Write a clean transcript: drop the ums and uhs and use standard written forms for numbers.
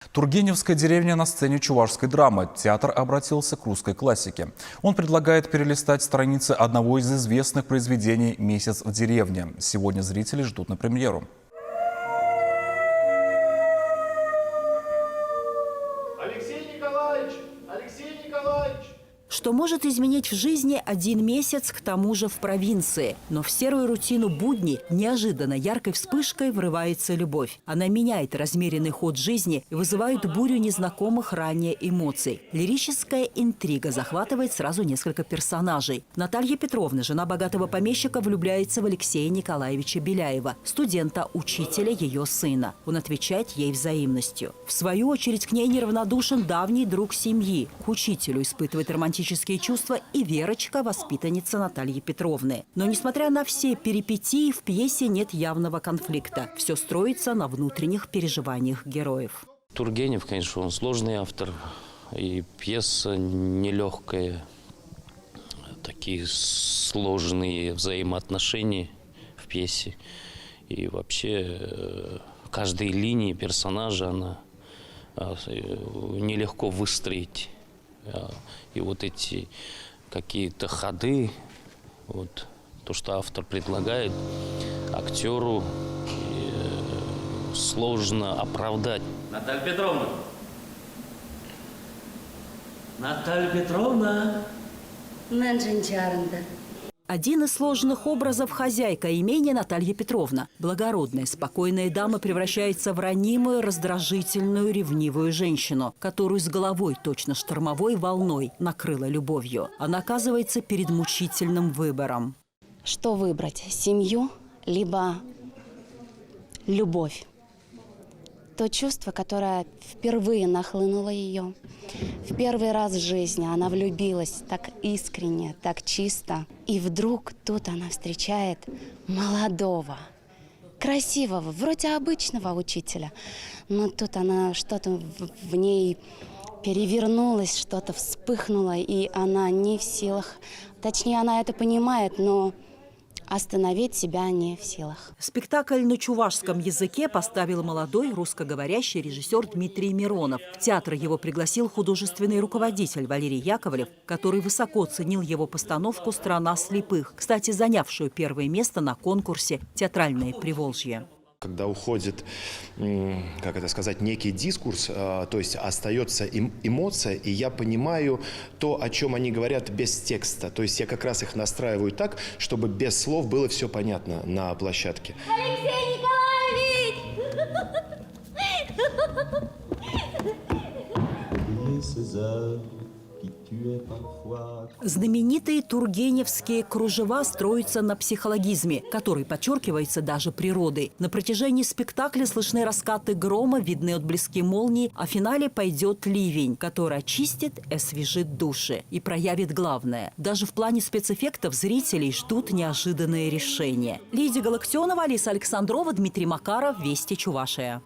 Тургеневская деревня на сцене чувашской драмы. Театр обратился к русской классике. Он предлагает перелистать страницы одного из известных произведений «Месяц в деревне». Сегодня зрители ждут на премьеру. Алексей Николаевич! Алексей Николаевич! Что может изменить в жизни один месяц, к тому же в провинции. Но в серую рутину будней неожиданно яркой вспышкой врывается любовь. Она меняет размеренный ход жизни и вызывает бурю незнакомых ранее эмоций. Лирическая интрига захватывает сразу несколько персонажей. Наталья Петровна, жена богатого помещика, влюбляется в Алексея Николаевича Беляева, студента-учителя ее сына. Он отвечает ей взаимностью. В свою очередь к ней неравнодушен давний друг семьи. К учителю испытывает романтические чувства и Верочка, воспитанница Натальи Петровны. Но, несмотря на все перипетии, в пьесе нет явного конфликта. Все строится на внутренних переживаниях героев. Тургенев, конечно, он сложный автор, и пьеса нелегкая. Такие сложные взаимоотношения в пьесе. И вообще каждой линии персонажа она нелегко выстроить. И вот эти какие-то ходы, вот то, что автор предлагает, актеру сложно оправдать. Наталья Петровна! Наталья Петровна! Один из сложных образов – хозяйка имения Наталья Петровна. Благородная, спокойная дама превращается в ранимую, раздражительную, ревнивую женщину, которую с головой, точно штормовой волной, накрыла любовью. Она оказывается перед мучительным выбором. Что выбрать? Семью, либо любовь? То чувство, которое впервые нахлынуло ее. В первый раз в жизни она влюбилась так искренне, так чисто. И вдруг тут она встречает молодого, красивого, вроде обычного учителя. Но тут она что-то в ней перевернулось, что-то вспыхнуло, и она не в силах. Точнее, она это понимает, но остановить себя не в силах. Спектакль на чувашском языке поставил молодой русскоговорящий режиссер Дмитрий Миронов. В театр его пригласил художественный руководитель Валерий Яковлев, который высоко ценил его постановку «Страна слепых», кстати, занявшую первое место на конкурсе «Театральное Приволжье». Когда уходит, как это сказать, некий дискурс, то есть остается эмоция, и я понимаю то, о чем они говорят без текста. То есть я как раз их настраиваю так, чтобы без слов было все понятно на площадке. Алексей Николаевич! Знаменитые тургеневские кружева строятся на психологизме, который подчеркивается даже природой. На протяжении спектакля слышны раскаты грома, видны отблески молний, а в финале пойдет ливень, который очистит и освежит души и проявит главное. Даже в плане спецэффектов зрителей ждут неожиданные решения. Лидия Галактионова, Алиса Александрова, Дмитрий Макаров, Вести Чувашия.